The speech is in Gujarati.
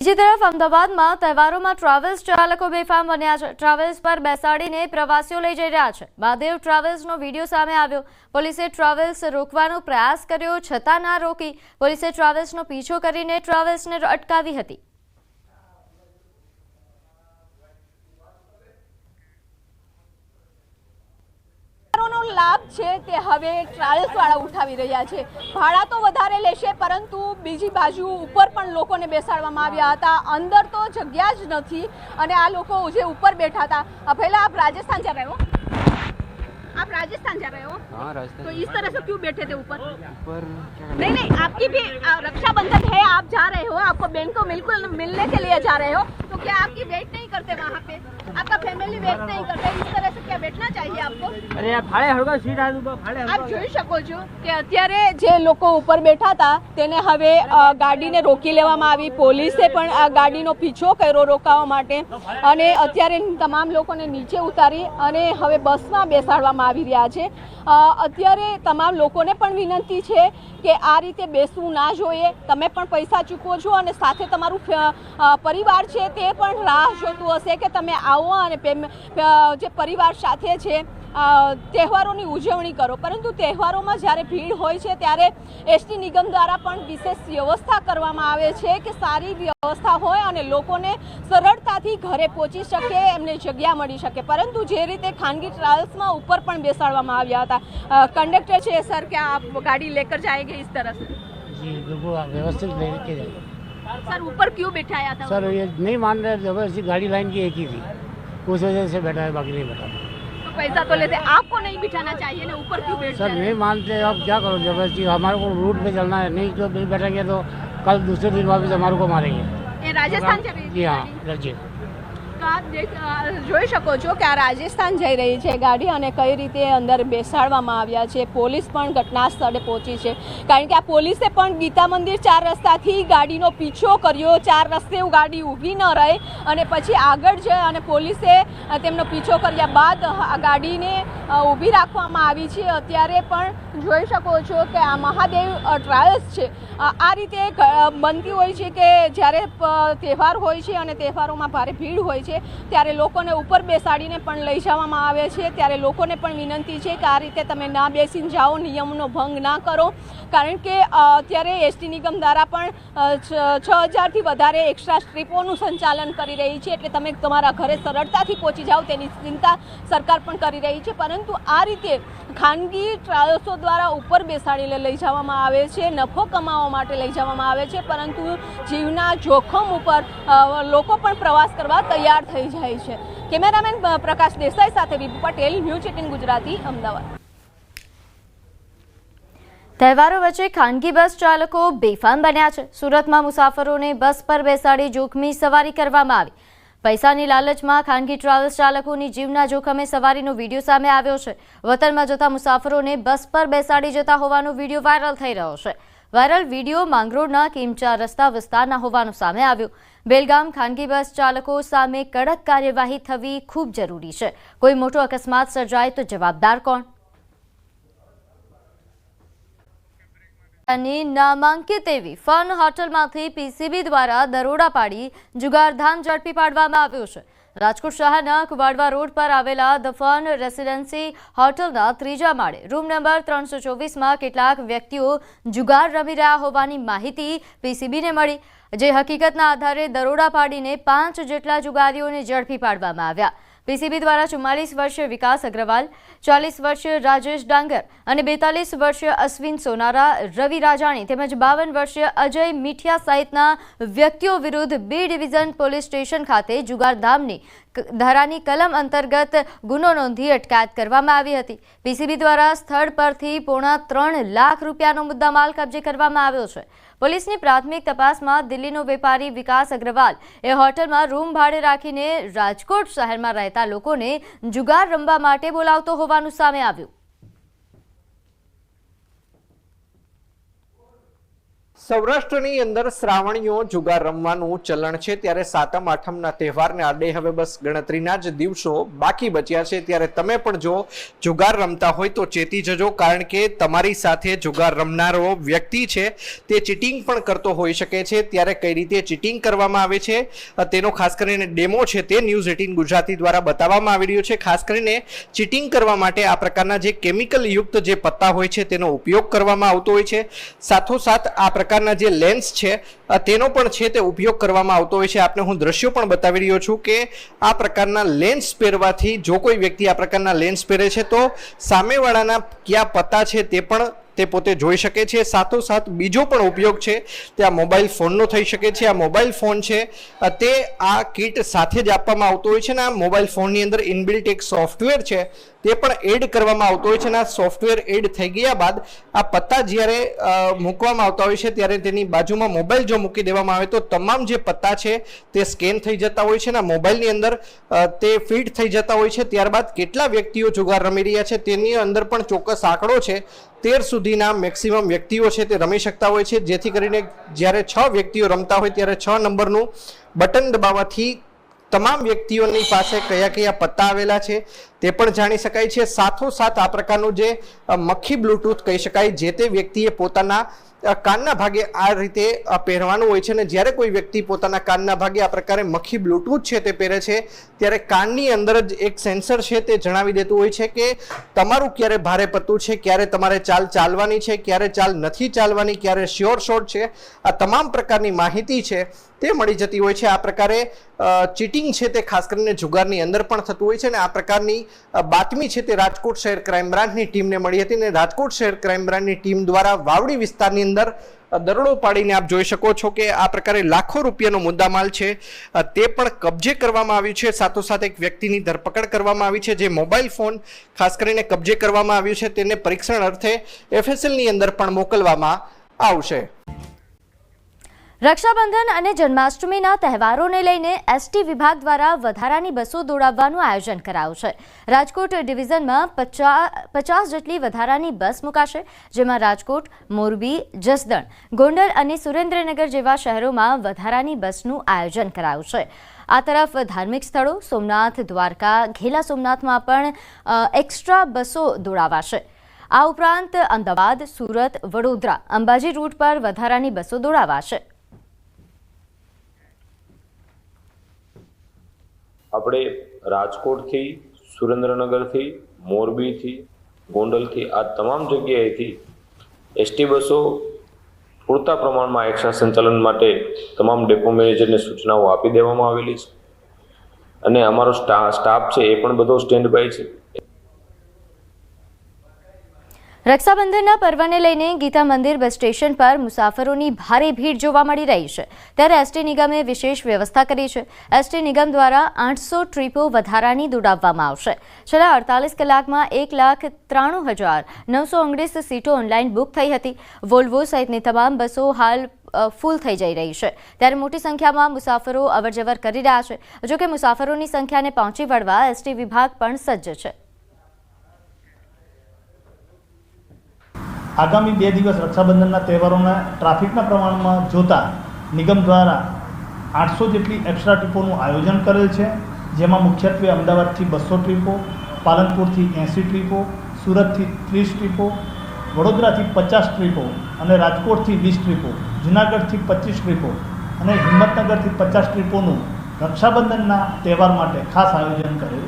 બીજી તરફ અમદાવાદમાં તહેવારોમાં ટ્રાવેલ્સ ચાલકો બેફામ બન્યા છે। ટ્રાવેલ્સ પર બેસાડીને પ્રવાસીઓ લઈ જઈ રહ્યા છે। મહાદેવ ટ્રાવેલ્સનો વિડીયો સામે આવ્યો। પોલીસે ટ્રાવેલ્સ રોકવાનો પ્રયાસ કર્યો છતાં ના રોકી। પોલીસે ટ્રાવેલ્સનો પીછો કરીને ટ્રાવેલ્સને અટકાવી હતી। લાભ છે તે હવે ટ્રાવેલ્સ વાળા ઉઠાવી રહ્યા છે। ભાડા તો વધારે લેશે, પરંતુ બીજી બાજુ ઉપર પણ લોકોને બેસાડવામાં આવ્યા હતા। અંદર તો જગ્યા જ નથી અને આ લોકો જે ઉપર बैठा था। पहले आप राजस्थान जा रहे हो? आप राजस्थान जा रहे हो? हाँ, राजस्थान। तो इस तरह से क्यों बैठे थे ऊपर? नहीं, आपकी भी रक्षाबंधन है, आप जा रहे हो, आपको बहन को बिल्कुल मिलने के लिए जा रहे हो, तो क्या आपकी वेट नहीं करते वहाँ पे? आपका फैमिली वेट नहीं करते? इस तरह से क्या बैठना चाहिए आपको? अरे फाड़े हड़का सीट फाड़े આપ જોઈ શકો છો કે અત્યારે જે લોકો ઉપર બેઠા હતા તેને હવે ગાડીને રોકી લેવામાં આવી। પોલીસે પણ આ ગાડીનો પીછો કર્યો રોકાવા માટે અને અત્યારે તમામ લોકોને નીચે ઉતારી અને હવે બસમાં બેસાડવામાં આવી રહ્યા છે। અત્યારે તમામ લોકોને પણ વિનંતી છે કે આ રીતે બેસવું ના જોઈએ। તમે પણ પૈસા ચૂકવો છો અને સાથે તમારું પરિવાર છે તે પણ રાહ જોતું હશે કે તમે આવો અને જે પરિવાર સાથે છે તહેવારોની ઉજવણી કરો। પરંતુ તહેવારોમાં જ્યારે ભીડ હોય છે ત્યારે એસટી નિગમ દ્વારા પણ વિશેષ વ્યવસ્થા કરવામાં આવે છે કે સારી વ્યવસ્થા હોય અને લોકોને સરળતાથી ઘરે પહોંચી શકે, એમને જગ્યા મળી શકે। પરંતુ જે રીતે ખાનગી ટ્રાવેલ્સમાં ઉપર પણ બેસાડવામાં આવ્યા હતા। कंडक्टर છે सर, क्या आप गाड़ी लेकर जाएंगे इस तरह से? जी बिल्कुल व्यवस्थित लेके जाएंगे। सर ऊपर क्यों बिठाया था? सर ये नहीं मान रहे, जबरदस्ती गाड़ी लाइन की एक ही थी, उस वजह से बैठा है, बाकी नहीं बैठा। तो पैसा तो लेते, आपको नहीं बिठाना चाहिए ना, ऊपर क्यों बैठते सर नहीं मानते, अब क्या करो, जबरदस्ती हमारे को रूट पे चलना है, नहीं तो नहीं बैठेंगे तो कल दूसरे दिन वापस हमारे को मारेंगे। ये राजस्थान जा रही जी हाँ, रजिए। तो आप જોઈ શકો છો કે આ રાજસ્થાન જઈ રહી છે ગાડી અને કઈ રીતે અંદર બેસાડવામાં આવ્યા છે। પોલીસ પણ ઘટના સ્થળે પહોંચી છે, કારણ કે આ પોલીસે પણ ગીતા મંદિર 4 રસ્તાથી ગાડીનો પીછો કર્યો। 4 રસ્તે ગાડી ઊભી ન રહે અને પછી આગળ જાય અને પોલીસે તેમનો પીછો કર્યા બાદ આ ગાડીને ઊભી રાખવામાં આવી છે। અત્યારે પણ જોઈ શકો છો કે આ મહાદેવ ટ્રાવેલ્સ છે આ રીતે બનતી હોય છે કે જ્યારે તહેવાર હોય છે અને તહેવારોમાં ભારે ભીડ હોય છે ત્યારે લોકોને ઉપર બેસાડીને પણ લઈ જવામાં આવે છે। ત્યારે લોકોને પણ વિનંતી છે કે આ રીતે તમે ના બેસીને જાઓ, નિયમનો ભંગ ના કરો, કારણ કે અત્યારે એસટી નિગમ દ્વારા પણ 6000થી વધારે એક્સ્ટ્રા ટ્રીપોનું સંચાલન કરી રહી છે, એટલે તમે તમારા ઘરે સરળતાથી પહોંચી જાઓ તેની ચિંતા સરકાર પણ કરી રહી છે। પરંતુ આ રીતે ખાનગી ટ્રાવેલ્સો દ્વારા ઉપર બેસાડીને લઈ જવામાં આવે છે, નફો કમાવા માટે લઈ જવામાં આવે છે, પરંતુ જીવના જોખમ ઉપર લોકો પણ પ્રવાસ કરવા તૈયાર થઈ જાય છે। કેમેરામેન પ્રકાશ દેસાઈ સાથે વિભુ પટેલ, ન્યૂઝ 18 ગુજરાતી, અમદાવાદ। તહેવારો વચ્ચે ખાનગી બસ ચાલકો બેફામ બન્યા છે। સુરતમાં મુસાફરોને બસ પર બેસાડી જોખમી સવારી કરવામાં આવી। પૈસાની લાલચમાં ખાનગી ટ્રાવેલ્સ ચાલકોની જીવના જોખમે સવારીનો વિડીયો સામે આવ્યો છે। વતનમાં જતા મુસાફરોને બસ પર બેસાડી જતા હોવાનો વિડીયો વાયરલ થઈ રહ્યો છે। વાયરલ વિડીયો માંગરોળના કિમચા રસ્તા વિસ્તારના હોવાનું સામે આવ્યું। બેલગામ ખાનગી બસ ચાલકો સામે કડક કાર્યવાહી થવી ખૂબ જરૂરી છે। કોઈ મોટો અકસ્માત સર્જાય તો જવાબદાર કોણ? નામાંકિત એવી ફન હોટલમાંથી પીસીબી દ્વારા દરોડા પાડી જુગારધામ ઝડપી પાડવામાં આવ્યું છે। રાજકોટ શહેરના કુવાડવા રોડ પર આવેલા ધ ફન રેસિડેન્સી હોટલના 3જા માળે રૂમ નંબર 324માં કેટલાક વ્યક્તિઓ જુગાર રમી રહ્યા હોવાની માહિતી પીસીબીને મળી, જે હકીકતના આધારે દરોડા પાડીને 5 જેટલા જુગારીઓને ઝડપી પાડવામાં આવ્યા। પીસીબી દ્વારા 44 વર્ષીય વિકાસ અગ્રવાલ, 40 વર્ષીય રાજેશ ડાંગર અને 42 વર્ષીય અશ્વિન સોનારા, રવિ રાજાણી તેમજ 52 વર્ષીય અજય મીઠિયા સહિતના વ્યક્તિઓ વિરુદ્ધ B ડિવિઝન પોલીસ સ્ટેશન ખાતે જુગારધામની ધારાની કલમ અંતર્ગત ગુનો નોંધી અટકાયત કરવામાં આવી હતી। પીસીબી દ્વારા સ્થળ પરથી ₹3.5 લાખ રૂપિયાનો મુદ્દામાલ કબજે કરવામાં આવ્યો છે। પોલીસની પ્રાથમિક તપાસમાં દિલ્હીનો વેપારી વિકાસ અગ્રવાલ એ હોટલમાં રૂમ ભાડે રાખીને રાજકોટ શહેરમાં રહેતા લોકોને જુગાર રમવા માટે બોલાવતો હોવાનું સામે આવ્યું। સૌરાષ્ટ્રની અંદર શ્રાવણીઓ જુગાર રમવાનું ચલણ છે, ત્યારે સાતમ આઠમના તહેવારને આડે હવે બસ ગણતરીના જ દિવસો બાકી બચ્યા છે, ત્યારે તમે પણ જો જુગાર રમતા હોય તો ચેતી જજો, કારણ કે તમારી સાથે જુગાર રમનારો વ્યક્તિ છે તે ચીટિંગ પણ કરતો હોઈ શકે છે। ત્યારે કઈ રીતે ચીટિંગ કરવામાં આવે છે તેનો ખાસ કરીને ડેમો છે તે ન્યૂઝ 18 ગુજરાતી દ્વારા બતાવવામાં આવી રહ્યો છે। ખાસ કરીને ચીટિંગ કરવા માટે આ પ્રકારના જે કેમિકલ યુક્ત જે પત્તા હોય છે તેનો ઉપયોગ કરવામાં આવતો હોય છે, સાથોસાથ આ પ્રકારના જે લેન્સ છે તેનો પણ છે તે ઉપયોગ કરવામાં આવતો હોય છે। આપને હું દ્રશ્યો પણ બતાવી રહ્યો છું કે આ પ્રકારના લેન્સ પહેરવાથી જો કોઈ વ્યક્તિ આ પ્રકારના લેન્સ પહેરે છે તો સામેવાળાના કયા પત્તા છે તે પણ તે પોતે જોઈ શકે છે। સાથોસાથ બીજો પણ ઉપયોગ છે તે આ મોબાઈલ ફોનનો થઈ શકે છે। આ મોબાઈલ ફોન છે તે આ કિટ સાથે જ આપવામાં આવતો હોય છે ને આ મોબાઈલ ફોનની અંદર ઇનબિલ્ટ એક સોફ્ટવેર છે તે પણ એડ કરવામાં આવતો હોય છે અને આ સોફ્ટવેર એડ થઈ ગયા બાદ આ પત્તા જ્યારે મૂકવામાં આવતા હોય છે ત્યારે તેની બાજુમાં મોબાઈલ જો મૂકી દેવામાં આવે તો તમામ જે પત્તા છે તે સ્કેન થઈ જતા હોય છે અને મોબાઈલની અંદર તે ફિટ થઈ જતા હોય છે। ત્યારબાદ કેટલા વ્યક્તિઓ જુગાર રમી રહ્યા છે તેની અંદર પણ ચોક્કસ આંકડો છે 13 સુધીના મેક્સિમમ વ્યક્તિઓ છે તે રમી શકતા હોય છે, જેથી કરીને જ્યારે 6 વ્યક્તિઓ રમતા હોય ત્યારે 6 નંબરનું બટન દબાવવાથી તમામ વ્યક્તિઓની પાસે કયા કયા પત્તા આવેલા છે તે પણ જાણી શકાય છે। સાથોસાથ આ પ્રકારનું જે મક્ખી બ્લૂટૂથ કહી શકાય જે તે વ્યક્તિએ પોતાના કાનના ભાગે આ રીતે પહેરવાનું હોય છે, અને જ્યારે કોઈ વ્યક્તિ પોતાના કાનના ભાગે આ પ્રકારે મક્ખી બ્લૂટૂથ છે તે પહેરે છે ત્યારે કાનની અંદર જ એક સેન્સર છે તે જણાવી દેતું હોય છે કે તમારું ક્યારે ભારે પત્તું છે, ક્યારે તમારે ચાલ ચાલવાની છે, ક્યારે ચાલ નથી ચાલવાની, ક્યારે શ્યોર શોટ છે, આ તમામ પ્રકારની માહિતી છે તે મળી જતી હોય છે। આ પ્રકારે ચીટિંગ છે તે ખાસ કરીને જુગારની અંદર પણ થતું હોય છે અને આ પ્રકારની બાતમી છે તે રાજકોટ શહેર ક્રાઇમ બ્રાન્ચની ટીમને મળી હતી અને રાજકોટ શહેર ક્રાઇમ બ્રાન્ચની ટીમ દ્વારા વાવડી વિસ્તારની અંદર દરોડો પાડીને આપ જોઈ શકો છો કે આ પ્રકારે લાખો રૂપિયાનો મુદ્દામાલ છે તે પણ કબજે કરવામાં આવ્યું છે। સાથોસાથ એક વ્યક્તિની ધરપકડ કરવામાં આવી છે, જે મોબાઈલ ફોન ખાસ કરીને કબજે કરવામાં આવ્યું છે તેને પરીક્ષણ અર્થે FSLની અંદર પણ મોકલવામાં આવશે। રક્ષાબંધન અને જન્માષ્ટમીના તહેવારોને લઈને એસટી વિભાગ દ્વારા વધારાની બસો દોડાવવાનું આયોજન કરાયું છે। રાજકોટ ડિવિઝનમાં 50 જેટલી વધારાની બસ મુકાશે, જેમાં રાજકોટ, મોરબી, જસદણ, ગોંડલ અને સુરેન્દ્રનગર જેવા શહેરોમાં વધારાની બસનું આયોજન કરાયું છે। આ તરફ ધાર્મિક સ્થળો સોમનાથ, દ્વારકા, ઘેલા સોમનાથમાં પણ એક્સ્ટ્રા બસો દોડાવાશે। આ ઉપરાંત અમદાવાદ, સુરત, વડોદરા, અંબાજી રૂટ પર વધારાની બસો દોડાવાશે। આપણે રાજકોટથી, સુરેન્દ્રનગરથી, મોરબીથી, ગોંડલથી આ તમામ જગ્યાએથી એસટી બસો પૂરતા પ્રમાણમાં એક્સ્ટ્રા સંચાલન માટે તમામ ડેપો મેનેજરને સૂચનાઓ આપી દેવામાં આવેલી છે અને અમારો સ્ટાફ છે એ પણ બધો સ્ટેન્ડ બાય છે। રક્ષાબંધનના પર્વને લઈને ગીતા મંદિર બસ સ્ટેશન પર મુસાફરોની ભારે ભીડ જોવા મળી રહી છે, ત્યારે એસટી નિગમે વિશેષ વ્યવસ્થા કરી છે। એસટી નિગમ દ્વારા 800 ટ્રીપો વધારાની દોડાવવામાં આવશે। છેલ્લા 48 કલાકમાં 1,93,919 સીટો ઓનલાઈન બુક થઈ હતી। વોલ્વો સહિતની તમામ બસો હાલ ફૂલ થઈ જઈ રહી છે, ત્યારે મોટી સંખ્યામાં મુસાફરો અવરજવર કરી રહ્યા છે। જોકે મુસાફરોની સંખ્યાને પહોંચી વળવા એસટી વિભાગ પણ સજ્જ છે। આગામી 2 દિવસ રક્ષાબંધનના તહેવારોના ટ્રાફિકના પ્રમાણમાં જોતા નિગમ દ્વારા 800 જેટલી એક્સ્ટ્રા ટ્રીપોનું આયોજન કરેલ છે, જેમાં મુખ્યત્વે અમદાવાદથી 200 ટ્રીપો, પાલનપુરથી 80 ટ્રીપો, સુરતથી 30 ટ્રીપો, વડોદરાથી 50 ટ્રીપો અને રાજકોટથી 20 ટ્રીપો, જૂનાગઢથી 25 ટ્રીપો અને હિંમતનગરથી 50 ટ્રીપોનું રક્ષાબંધનના તહેવાર માટે ખાસ આયોજન કરેલ